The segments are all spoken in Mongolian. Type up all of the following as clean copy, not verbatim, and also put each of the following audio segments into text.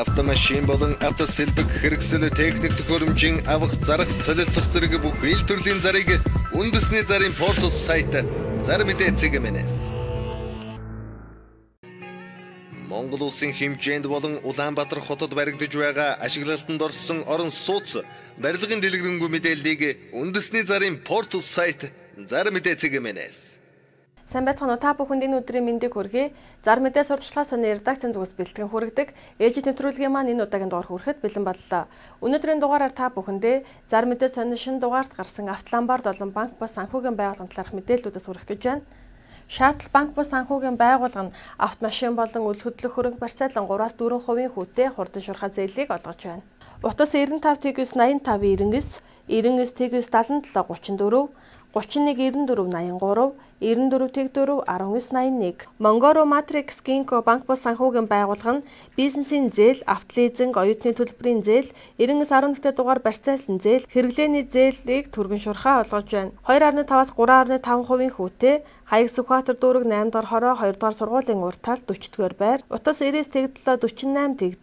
Автомашин болон автосэлбэг хэрэгсэл техник төхөөрөмжийн авах зарах солилцох зэрэг бүх ил төрлийн зарыг үндэсний зарын портал сайт Зар мэдээ цэгмэнэс. Монгол улсын хэмжээнд болон Улаанбаатар хотод баригдаж байгаа ашиглалтанд орсон орон сууц барилгын дэлгэрэнгүй мэдээллийг үндэсний зарын портал сайт Зар мэдээ цэгмэнэс. Сайн байцгаана уу, та бүхэнд энэ өдрийн мэндийг хүргэе. Зар мэдээ сурталчилгаа сонины редакцийн зүгээс бэлтгэн хүргэдэг ээлжид нэвтрүүлгийн маань энэ удаагийн дугаар хүрэхэд бэлэн боллоо. Өнөөдрийн дугаараар та бүхэндээ зар мэдээ сонины шинэ дугаарт гарсан Автоломбард болон банк бус санхүүгийн байгууллагын талаарх мэдээллүүдээс хүргэх гэж байна. Шаттл банк бус санхүүгийн байгууллага нь автомашин болон үл хөдлөх хөрөнгө барьцаалан 3-4% хүүтэй хурдан шуурхай зээлийг олгож байна. Утас 95-85-99, 99-77-34, 31-94-83, 94-4-19-81. Монгоро Матрикс Гинко банк бус санхүүгийн байгууллага нь бизнесийн зээл, автлизинг, оюутны төлбөрийн зээл, 99.11 дугаар барьцаалсан зээл, хэрэглээний зээлийг түргэн шуурхай олгож байна. 2.5-аас 3.5% хүүтэй Хаяг Сүхбаатар дүүрэг 8 дахь хороо 2 дахь сургуулийн урт талд 40-р байр. Утас 99-47-48-4,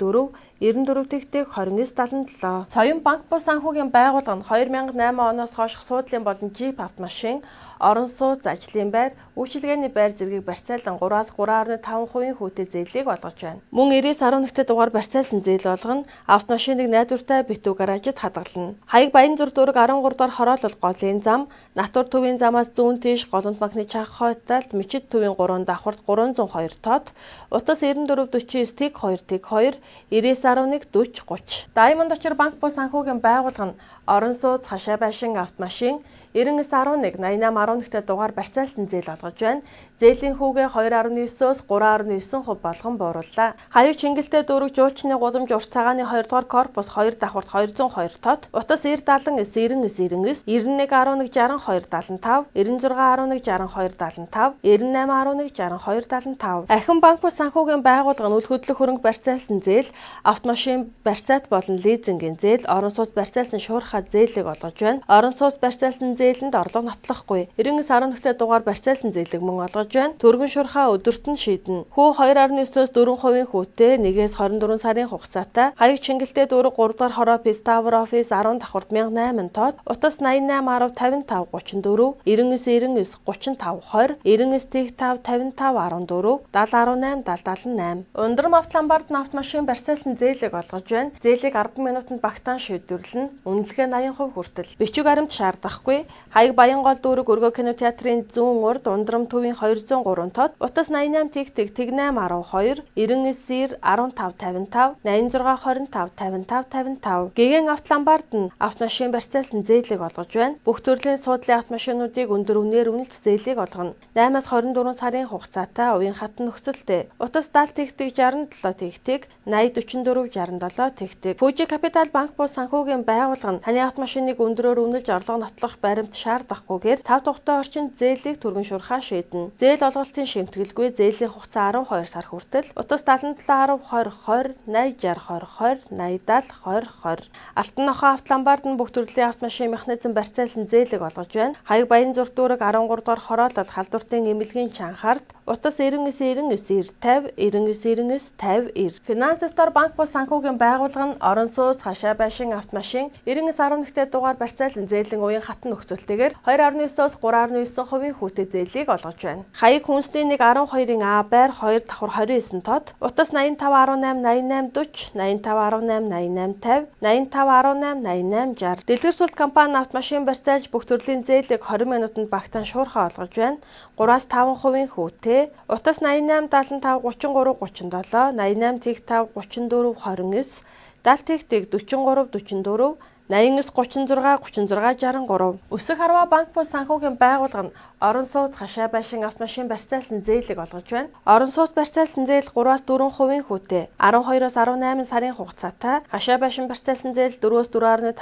94-29-77. Соён банк бус санхүүгийн байгууллага нь 2008 оноос хойш суудлын болон джип автомашин, орон сууц, ажлын байр, үйлчилгээний байр зэргийг барьцаалан 3-аас 3.5% хүүтэй зээлийг олгож байна. Мөн 99.11 дугаар барьцаалсан зээл болгоно автомашиныг найдвартай битүү гаражид хадгална. Хаяг Баянзүр дүүрэг 13 дахь хороолол голын зам, Натур төвийн замаас зүүн тийш Голомт банкны Чанх хойтолд Мичид төвийн 3 давхурд 302 тод, утас 94-49-2-2, 99-11-40-30. Diamond Очир банк бус санхүүгийн байгууллага нь орон сууц, хашаа байшин автомашин, 99.11 дугаар барьцаалсан зээл олгож байна. Зээлийн хүүгээ 2.9-өөс 3.9% болгон буурууллаа. Хаяг Чингэлтэй дүүрэг жуулчны гудамж урт цагааны 2 дугаар корпус 2 давхурд 202 тод, утас 90-79-99, 91-11-62-75, 96-11-62-75, 98-11-62-75. Ахин банк бус санхүүгийн байгууллага нь үл хөдлөх хөрөнгө барьцаалсан зээл, автомашин барьцаат болон лизингийн зээл, орон сууц барьцаалсан шуурхай зээлийг олгож байна. Орон сууц барьцаалсан зээлэнд орлого нотлохгүй. 99.11 дугаар барьцаалсан зээлийг мөн олгож байна. Түргэн шуурхай өдөрт нь шийднэ. Хүү 2.9-өөс 4% хүүтэй 1-24 сарын хугацаатай. Хаяг Чингэлтэй дүүрэг 3 дахь хороо Пиставер офис 10 давхурд 1008 тод, утас 88-55-34, 99-99-35-20, 99-55-55-14, 70-18-70-78. Ундрам Автоломбард нь автомашин барьцаалсан зээлийг олгож байна. Зээлийг 10 минутанд багтаан шийдвэрлэнэ. Үнэлгээ 80% хүртэл. Бичиг баримт шаардахгүй. Хаяг Баянгол дүүрэг Өргөө кинотеатрын зүүн урд Ундрам төвийн 203 тод, утас 88-812, 99-15-55, 86-25-55-55. Гэгэн Автоломбард нь автомашин барьцаалсан зээлийг олгож байна. Бүх төрлийн суудлын автомашинуудыг өндөр үнээр үнэлж зээлийг олгоно. 8-24 сарын хугацаатай уян хатан нөхцөлтэй. Утас 70-67-ийг 80-44-67-ийг. Фужи Капитал банк бус санхүүгийн байгууллага нь таны автомашиныг өндөрөөр үнэлж орлого нотлох баримт шаардахгүйгээр 5 тухтай орчинд зээлийг түргэн шуурхай шийднэ. Зээл олголтын шимтгэлгүй зээлийн хугацаа 12 сар хүртэл. Утас 77-10-20-20, 80-60-20-20, 80-70-20-20. Алтан нохой Автоломбард нь бүх төрлийн автомашин механизм барьцаалсан зээлийг олгож байна. Хаяг Баянзүр дүүрэг 13 дахь хороолол халдвартын эмнэлгийн Чанхаард, утас 99-99-90, 99-99-50-90. Финанс Стор банк бус санхүүгийн байгууллага нь орон сууц, хашаа байшин автомашин 99.11 дугаар барьцаалсан зээлийн уян хатан нөхцөлтэйгээр 2.9-өөс 3.9% хүүтэй зээлийг олгож байна. Хаяг Хүнсний 1-12-ын А байр 2 давхар 29 тод, утас 85-18-88-40, 85-18-88-50, 85-18-88-60. Дэлгэр сүлд компани автомашин барьцаалж бүх төрлийн зээлийг 20 минутанд багтаан шуурхай олгож байна. 3-5% хүүтэй, утас 88-75-33-37, 88-5-34-29, 70-43-44, 89-36-66-63. Өсөх харва банк бус санхүүгийн байгууллага нь орон сууц, хашаа байшин автомашин барьцаалсан зээлийг олгож байна. Орон сууц барьцаалсан зээл 3-4% хүүтэй 12-18 сарын хугацаатай. Хашаа байшин барьцаалсан зээл 4-4.5%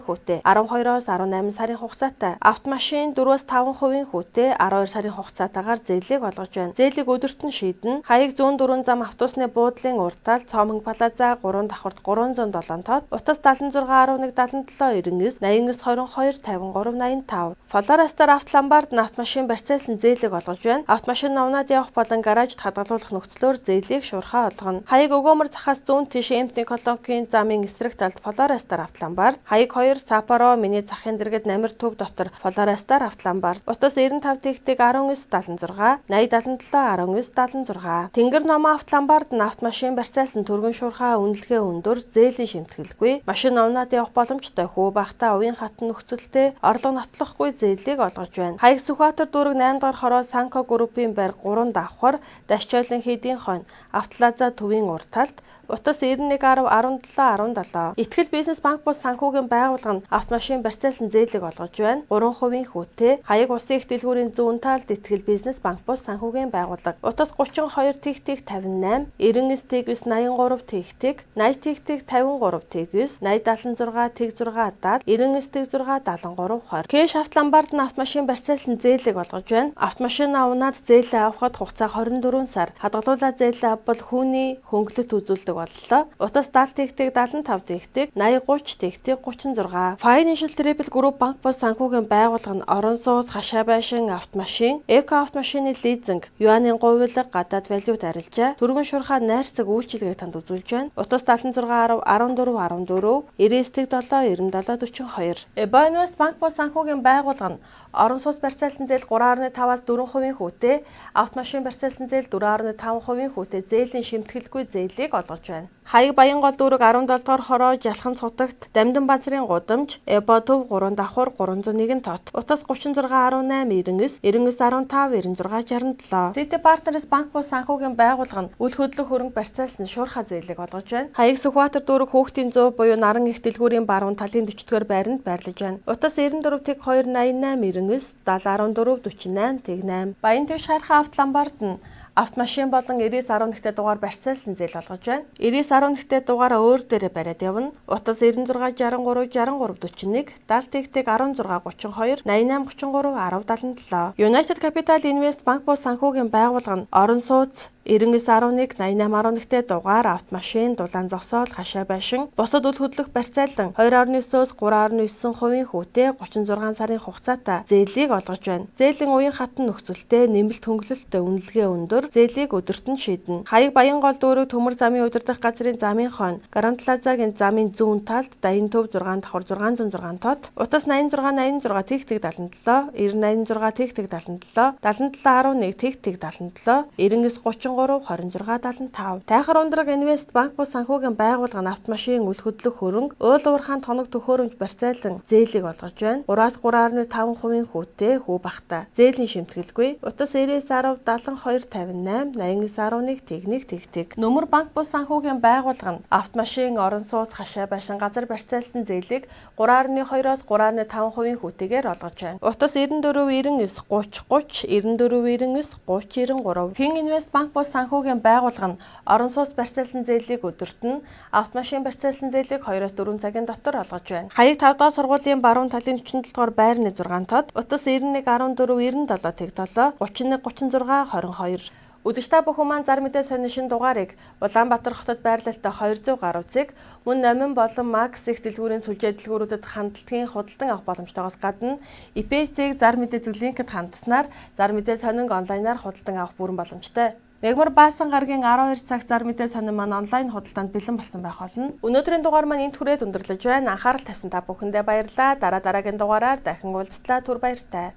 хүүтэй 12-18 сарын хугацаатай. Автомашин 4-5% хүүтэй 12 сарын хугацаатаагаар зээлийг олгож байна. Зээлийг өдөрт нь шийднэ. Хаяг зүүн дөрвөн зам автобусны буудлын урт тал Цомхонг плаза 3 давхурд 307 тод, утас 76-11 77 99 22 53 85. Florastar автоломбард нь автомашин барьцаалсан зээлийг олгож байна. Автомашин авнаад явах болон гаражд хадгалуулах нөхцлөөр зээлийг шуурхаа олгоно. Хаяг өгөөмөр захаас зүүн тийш Эмтний колонкийн замын эсрэг талд Florastar автоломбард, хаяг 2 Сапаро миний захын дэргэд намир төв дотор Florastar автоломбард. Утас 95 тэгтэг 1976 8077 1976. Тэнгэр номоо автоломбард нь автомашин барьцаалсан түргэн шуурхаа үнэлгээ өндөр, зээлийн шимтгэлгүй, машин авнаад явах боломжтой хүү багтаа уян хатан нөхцөлтэй орлого нотлохгүй зээлийг олгож байна. Хаяг Сүхбаатар дүүрэг 8 дугаар хороо Санко группийн байр 3 давхар Дашчойлон хийдийн хойно Автолаза төвийн урд талд утас 9110 17 17. Итгэл бизнес банк бус санхүүгийн байгууллага нь автомашин барьцаалсан зээлийг олгож байна. 3% хүүтэй. Хаяг Усын их дэлгүүрийн зүүн талд Итгэл бизнес банк бус санхүүгийн байгууллага. Утас 32 тэгтэг 58, 99 тэгс 83 тэгтэг, 80 тэгтэг 53 тэгс, 80 76 тэг 6 дад, 99 тэг 6 73 20. Кэш автоломбард нь автомашин барьцаалсан зээлийг олгож байна. Автомашин авнаад зээлээ авахд хугацаа 24 сар. Хадгалуулаад зээлээ авбал хүүний хөнгөлөлт үзүүлдэг боллоо. Утас 70 тэгтэг 75 тэгтэг 80 30 тэгтэг 36. Financial Triple Group банк бус санхүүгийн байгууллага нь орон сууц, хашаа байшин, автомашин, эко автомашины лизинг, юанийн гуйлга, гадаад валют арилжаа, түргэн шуурхаа найрцаг үйлчилгээг танд үзүүлж байна. Утас 76 10 14 14 99 7 97 42. Ebanwest банк бус санхүүгийн байгууллага нь орон сууц барьцаалсан зээл 3.5-аас 4% хүүтэй, автомашин барьцаалсан зээл 4.5% хүүтэй зээлийн шимтгэлгүй зээлийг олгож байна. Хаяг Баянгол дүүрэг 17 дугаар хороо Жалхан цутагт Дамдан базрын гудамж Эбо төв 3 давхар 301 тот. Утас 36 18 99 99 15 96 67. City Partners банк бус санхүүгийн байгууллага нь үл хөдлөх хөрөнгө барьцаалсан шуурхаа зээлийг олгож байна. Хаяг Сүхбаатар дүүрэг Хүүхдийн 100 буюу Наран их дэлгүүрийн баруун талын 40-р байранд байрлаж байна. Утас 94 тэг 288 99 70 14 48 тэг 8. Баян тэг шархаа автоломбард нь автомашин болон 99.11-т дугаар барьцаалсан зээл олгож байна. 99.11-т дугаараа өөр дээрээ бариад явна. Утас 96 63 63 41 70 тэгтэг 16 32 88 33 10 77. United Capital Invest банк бус санхүүгийн байгууллага нь орон сууц 99.11 88.11-т дугаар автомашин, дулаан зогсоол, хашаа байшин, бусад үл хөдлөх барьцаалан 2.9-өөс 3.9% хүүтэй 36 сарын хугацаатай зээлийг олгож байна. Зээлийн уян хатан нөхцөлтэй, нэмэлт хөнгөлөлттэй үнэлгээ өндөр, зээлийг өдөрт нь шийднэ. Хаяг Баянгол дүүрэг Төмөр замын удирдах газрын замын хойно, Гарант Плазагийн замын зүүн талд Даян төв 6 давхар 606 тот, утас 86 86 тэгтэг 77, 90 86 тэгтэг 77, 77 11 тэгтэг 77, 99 30 2675. Тайхар ундраг Инвест банк бус санхүүгийн байгууллага нь автомашин үл хөдлөх хөрөнгө, уул уурхаан тоног төхөөрөмж барьцаалан зээлийг олгож байна. 3-аас 3.5% хүүтэй хүү багтаа. Зээлийн шимтгэлгүй. Утас 99.10 72 58 89.11 тэг1 тэгтэг. Нөмөр банк бус санхүүгийн байгууллага нь автомашин, орон сууц, хашаа байшин, газар барьцаалсан зээлийг 3.2-оос 3.5% хүүтэйгээр олгож байна. Утас 94 99 30 30 94 99 30 93. Фин Инвест банк бус санхүүгийн байгууллага нь орон сууц барьцаалсан зээлийг өдөрт нь, автомашин барьцаалсан зээлийг 2-4 цагийн дотор олгож байна. Хаяг 5 дахь сургуулийн баруун талын 47 дугаар байрны 6 тод, утас 91 14 97 тэг 7 31 36 22. Үдэштэй бүхэн маань зар мэдээ сонин шин дугаарыг Улаанбаатар хотод байрлалтай 200 гаруй цэг, мөн номин болон Макс их дэлгүүрийн сүлжээ дэлгүүрүүдэд хандлагын худалдан авах боломжтойгоос гадна ИП-ийг зар мэдээ зөвлөнкөд хандаснаар зар мэдээ сонин онлайнаар худалдан авах бүрэн боломжтой. Мегмар Баасан гарагийн 12 цаг зар мэдээ сонин маань онлайн худалдаанд бэлэн болсон байх болно. Өнөөдрийн дугаар маань энд хүрээд өндөрлөж байна. Анхаарал тавьсан та бүхэндээ баярлалаа. Дараагийн дугаараар дахин уулзтлаа. Түр баяртай.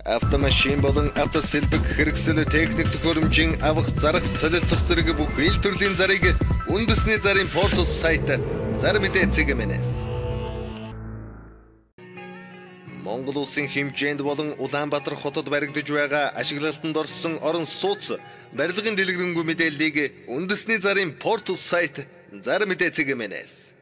Автомашин болон автосэлбэг хэрэгсэл техник төхөөрөмжийн авах, зарах, солилцох зэрэг бүх ил төрлийн зарыг үндэсний зарын портал сайт Зар мэдээ цэгмэнэс. Монгол улсын хэмжээнд болон Улаанбаатар хотод баригдаж байгаа ашиглалтанд орсон орон сууц барилгын дэлгэрэнгүй мэдээллийг үндэсний зарын портал сайт Зар мэдээ цэгмэнэс